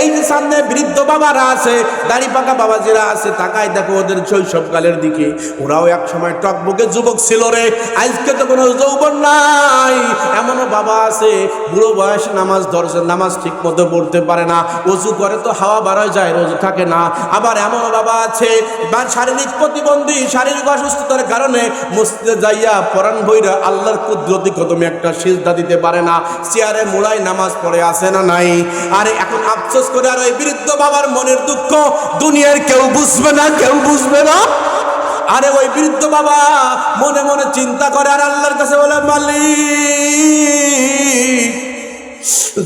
এই যে সামনে বৃদ্ধ বাবারা আছে, দাড়ি পাকা বাবাজিরা আছে, তাকায় দেখো ওদের শৈশবকালের দিকে, ওরাও এক সময় টকবকে যুবক ছিল রে। আজকে তো কোনো যৌবন নাই। এমনও বাবা আছে বুড়ো বয়সে নামাজ ধরছে, নামাজ ঠিক মতো পড়তে পারে না, অজু করে তো হাওয়া বাড়ায় যায়, রোজু থাকে না। আবার এমনও বাবা আছে বা শারীরিক প্রতিবন্ধী, শারীরিক অসুস্থতার কারণে মসজিদে যাইয়া পরাণ ভৈরা আল্লাহর কুদরতি কদমে একটা সিজদা দিতে পারে না, চেয়ারে মুড়াই নামাজ পড়ে আসে না নাই? আরে এখন আফসোস করে আর ওই বৃদ্ধ বাবার মনের দুঃখ দুনিয়ার কেউ বুঝবে না, কেউ বুঝবে না। আরে ওই বৃদ্ধ বাবা মনে মনে চিন্তা করে আর আল্লাহর কাছে বলে, মালিক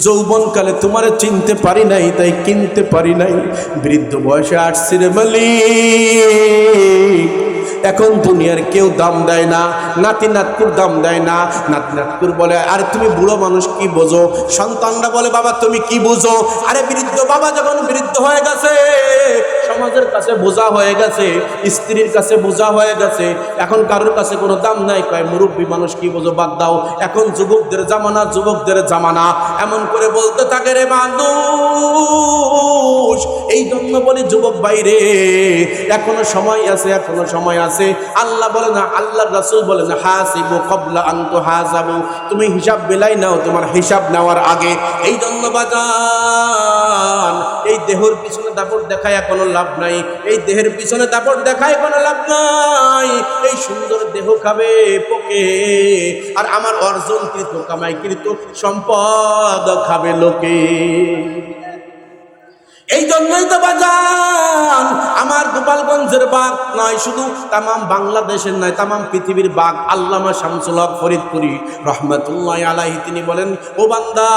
যৌবনকালে তোমারে চিনতে পারি নাই, তাই কিনতে পারি নাই, বৃদ্ধ বয়সে আসছি রে মালিক। এখন দুনিয়ার কেউ দাম দেয় না, নাতি নাতকুর দাম দেয় না। নাতি নাতকুর বলে, আরে তুমি বুড়ো মানুষ কি বোঝো? সন্তানরা বলে, বাবা তুমি কি বুঝো? আরে বৃদ্ধ বাবা যখন বৃদ্ধ হয়ে গেছে, সমাজের কাছে বোঝা হয়ে গেছে, স্ত্রীর কাছে বোঝা হয়ে গেছে, এখন কারোর কাছে কোনো দাম নাই। কয় মুরব্বী মানুষ কি বোঝো, বাদ দাও, এখন যুবকদের জামানা, যুবকদের জামানা। এমন করে বলতে থাকে রে মানুষ। এই জন্য বলি যুবক বাইরে, এখনো সময় আছে, এখনো সময় আছে। আল্লাহ বলে না, আল্লাহর রাসূল বলে না, হাসিবু ক্বাবলা আন তুহাসাবু, তুমি হিসাব মিলাই নাও তোমার হিসাব নেওয়ার আগে। এই জন্য বাজান, এই দেহের পিছনে দাপট দেখায় কোনো লাভ নাই, এই দেহের পিছনে দাপট দেখায় কোনো লাভ নাই। এই সুন্দর দেহ খাবে পোকে, আর আমার অর্জনকৃত কামাইকৃত সম্পদ খাবে লোকে। এই জন্যই তো বাজান আমার গোপালগঞ্জের বাঘ নয়, শুধু তামাম বাংলাদেশের নয়, তামাম পৃথিবীর বাঘ আল্লামা শামসুল হক ফরিদপুরি রহমাতুল্লাহি আলাইহি তিনি বলেন, ও বান্দা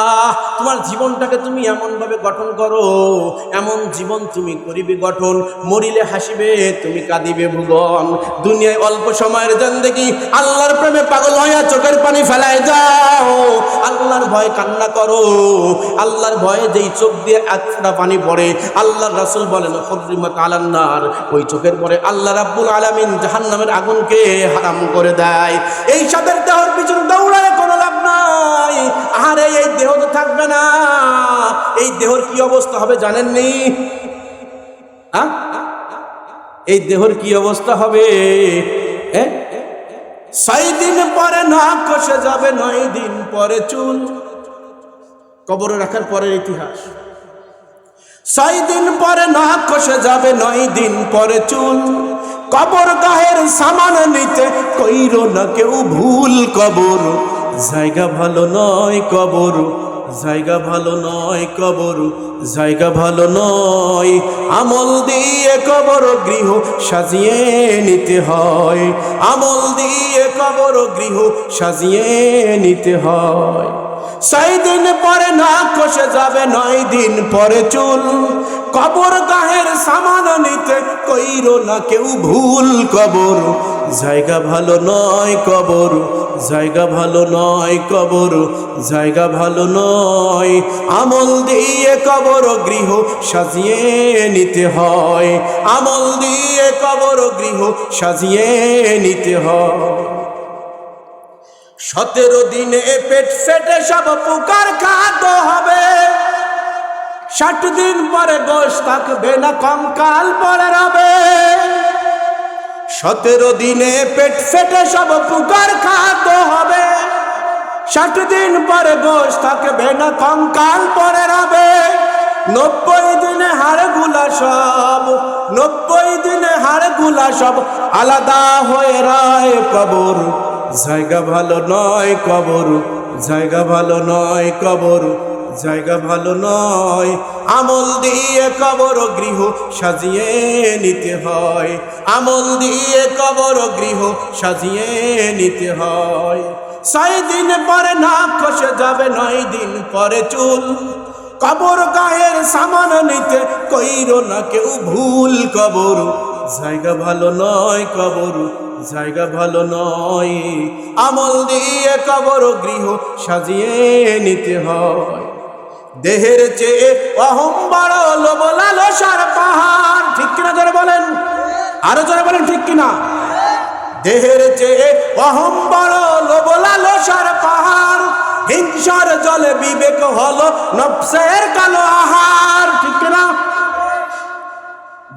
তোমার জীবনটাকে তুমি এমনভাবে গঠন করো, এমন জীবন তুমি করিবে গঠন, মরিলে হাসিবে তুমি কাঁদিবে ভুবন। দুনিয়ায় অল্প সময়ের জিন্দেগি, আল্লাহর প্রেমে পাগল হইয়া চোখের পানি ফেলায় যাও, আল্লাহর ভয় কান্না করো। আল্লাহর ভয়ে যেই চোখ দিয়ে একটা পানি পড়ে, আল্লাহর রাসূল বলেন হুররিমাত আলান নার, ওই চোখের পরে আল্লাহ রাব্বুল আলামিন জাহান্নামের আগুনকে হারাম করে দেয়। এই সাদের দেহের পিছনে দৌড়ায় কোনো লাভ নাই। আরে এই দেহ তো থাকবে না, এই দেহের কি অবস্থা হবে জানেননি? হ্যাঁ, এই দেহের কি অবস্থা হবে? 6 দিন পরে নাক কষে যাবে, 9 দিন পরে চুল। কবরে রাখার পরের ইতিহাস। 6 দিন পরে নাক কষে যাবে, 9 দিন পরে চুল। কবর গাহের সামান নিতে কইরো না কেউ ভুল। কবর জায়গা ভালো নয়, কবর জায়গা ভালো নয়, কবর জায়গা ভালো নয়। আমল দিয়ে কবর গৃহ সাজিয়ে নিতে হয়, আমল দিয়ে কবর গৃহ সাজিয়ে নিতে হয়। 6 দিন পরে নাক কষে যাবে, 9 দিন পরে চুল। কবর গাহের সামান নিতে কইরো না কেউ ভুল। কবর জায়গা ভালো নয়, কবর জায়গা ভালো নয়, কবর জায়গা ভালো নয়। আমল দিয়ে কবর গৃহ সাজিয়ে নিতে হয়, আমল দিয়ে কবর গৃহ সাজিয়ে নিতে হয়। 17 দিনে পেট ফেটে সব পোকার খাদ্য হবে, 60 দিন পরে গোশ থাকবে না, কঙ্কাল পরে রবে। 17 দিনে পেট ফেটে সব পোকার খাদ্য হবে, 60 দিন পরে গোশ থাকবে না, কঙ্কাল পরে রবে। 90 দিনে হাড়গুলা সব, 90 দিনে হাড়গুলা সব আলাদা হয়ে রয়। কবর জায়গা ভালো নয়, কবর জায়গা ভালো নয়, কবর জায়গা ভালো নয়। আমল দিয়ে কবর গৃহ সাজিয়ে নিতে হয়, আমল দিয়ে কবর গৃহ সাজিয়ে নিতে হয়। 6 দিন পরে নাক কষে যাবে, 9 দিন পরে চুল। কবর গায়ের সামান নিতে কইরো না কেউ ভুল। কবর জায়গা ভালো নয়, কবর জায়গা ভালো নয়। আমল দিয়ে কবর গৃহ সাজিয়ে নিতে হয়। দেহের চেয়ে অহং বড়, লোভ লালসার পাহাড়। ঠিক কিনা জোরে বলেন, আরো জোরে বলেন ঠিক কিনা? দেহের চেয়ে অহং বড়, লোভ লালসার হিংসার জলে বিবেক হলো নফসের কালো আহার, ঠিক না?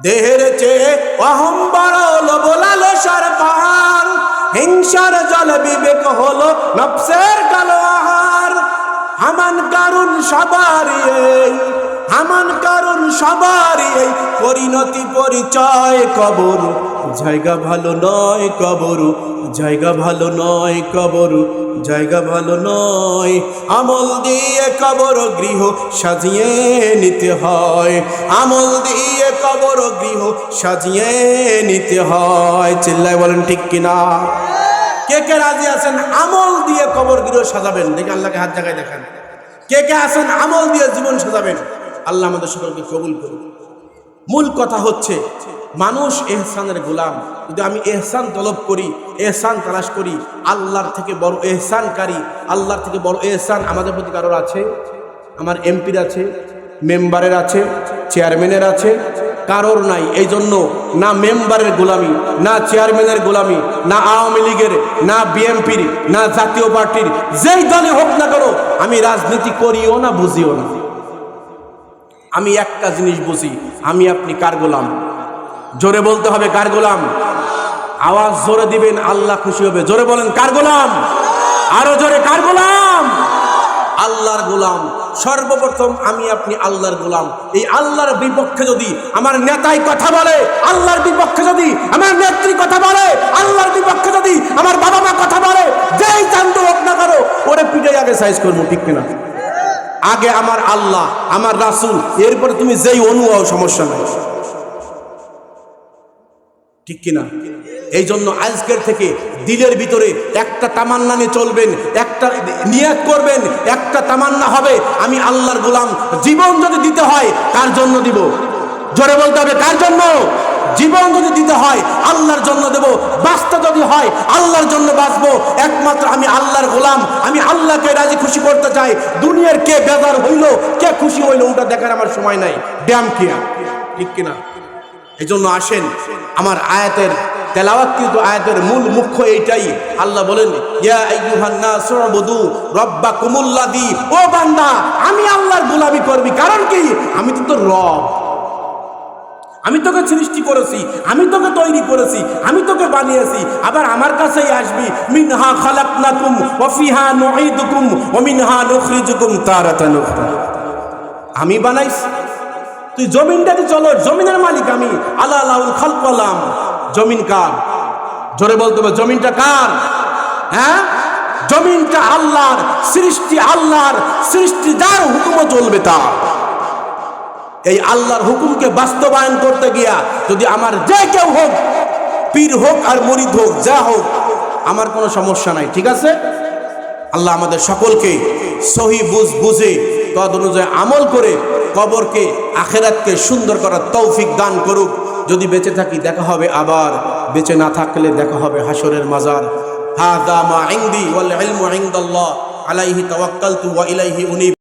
দেহের চেয়ে অহং বড় লোভ লালসার পাহাড়, হিংসার জলে বিবেক হলো নফসের কালো আহার। হামান কারণ সবারই এই, হামান কারণ সবারই এই, পরিণতি পরিচয় কবর, জায়গা ভালো নয় কবর, জায়গা ভালো নয় কবর, জায়গা ভালো নয়। আমল দিয়ে কবর গৃহ সাজিয়ে নিতে হয়, আমল দিয়ে কবর গৃহ সাজিয়ে নিতে হয়। চিল্লায় বলেন ঠিক কিনা? কে কে রাজি আছেন আমল দিয়ে কবর গৃহ সাজাবেন? দেখে আল্লাহকে হাত জায়গায় দেখান। কে কে আছেন আমল দিয়ে জীবন সাজাবেন? আল্লাহ আমাদের সকলকে কবুল করুন। মূল কথা হচ্ছে মানুষ এহসানের গোলাম। যদি আমি এহসান তলব করি, এহসান তালাশ করি, আল্লাহর থেকে বড় এহসানকারী, আল্লাহর থেকে বড় এহসান আমাদের প্রতি কারোর আছে? আমার এমপির আছে, মেম্বারের আছে, চেয়ারম্যানের আছে, কারোর নাই। এই জন্য না মেম্বারের গোলামি, না চেয়ারম্যানের গোলামি, না আওয়ামী লীগের, না বিএনপির, না জাতীয় পার্টির, যেই দলে হোক না কেন, আমি রাজনীতি করিও না, বুঝিও না। আমি একটা জিনিস বুঝি, আমি আপনি কার গোলাম? জোরে বলতে হবে কার গোলাম? আওয়াজ জোরে দিবেন, আল্লাহ খুশি হবে। জোরে বলেন কার গোলাম? আরো জোরে কার গোলাম? আল্লাহর গোলাম। সর্বপ্রথম আমি আপনি আল্লাহর গোলাম। এই আল্লাহর বিপক্ষে যদি আমার নেতাই কথা বলে, আল্লাহর বিপক্ষে যদি আমার নেত্রী কথা বলে, আল্লাহর বিপক্ষে যদি আমার বাবা মা কথা বলে, যেই চান্দ হোক না করো, ওরে পিঠে আগে সাইজ করবো, ঠিক কিনা? আগে আমার আল্লাহ, আমার রাসূল, এরপরে তুমি যেই অনুযায়ী, সমস্যা নাই, ঠিক কিনা? এই জন্য আজকের থেকে দিলের ভিতরে একটা তামান্না নিয়ে চলবেন, একটা নিয়ত করবেন, একটা তামান্না হবে আমি আল্লাহর গোলাম। জীবন যদি দিতে হয় কার জন্য দিব? জোরে বলতে হবে কার জন্য? জীবন যদি দিতে হয় আল্লাহর জন্য দেব, বাঁচতে যদি হয় আল্লাহর জন্য বাঁচবো। একমাত্র আমি আল্লাহর গোলাম, আমি আল্লাহকে রাজি খুশি করতে চাই। দুনিয়ার কে বেজার হইলো, কে খুশি হইলো, ওটা দেখার আমার সময় নাই। ড্যাম কিয়া, ঠিক কিনা? এই জন্য আসেন আমার আয়াতের তেলাওয়াত, কিন্তু আয়াতের মূল মুখ্য এইটাই। আল্লাহ বলেন ইয়া আইয়ুহান নাস উবুদু রাব্বাকুমুল্লাযী, ও বান্দা আমি আল্লাহর গোলামি করবি। কারণ কি? আমি তো তোর রব, আমি তোকে সৃষ্টি করেছি, আমি তোকে তৈরি করেছি, আমি তোকে বানিয়েছি। আবার আমার কাছেই আসবি, মিনহা খালাকনাকুম ওয়া ফিহা নুঈদুকুম ওয়া মিনহা নুখরিজুকুম তারাতান উখরা। আমি বানাইছি, তুই জমিনটাতে চলো, জমিনের মালিক আমি। আলা লাউল খালকু ওয়াল আমর। জমিন কার? জোরে বলতে হবে জমিনটা কার? হ্যাঁ, জমিনটা আল্লাহর সৃষ্টি, আল্লাহর সৃষ্টি, যার হুকুমও চলবে তার। এই আল্লাহর হুকুমকে বাস্তবায়ন করতে গিয়া যদি আমার যে কেউ হোক, পীর হোক আর মুরিদ হোক, যা হোক, আমার কোনো সমস্যা নাই, ঠিক আছে? আল্লাহ আমাদের সকলকে সহি বুঝে তদ অনুযায়ী আমল করে কবরকে, আখিরাতকে সুন্দর করার তৌফিক দান করুক। যদি বেঁচে থাকি দেখা হবে আবার, বেঁচে না থাকলে দেখা হবে হাসরের মাজার। হাযা মা ইনদি ওয়াল ইলমু ইনদাল্লাহ আলাইহি তাওয়াক্কালতু ওয়া ইলাইহি উনীব।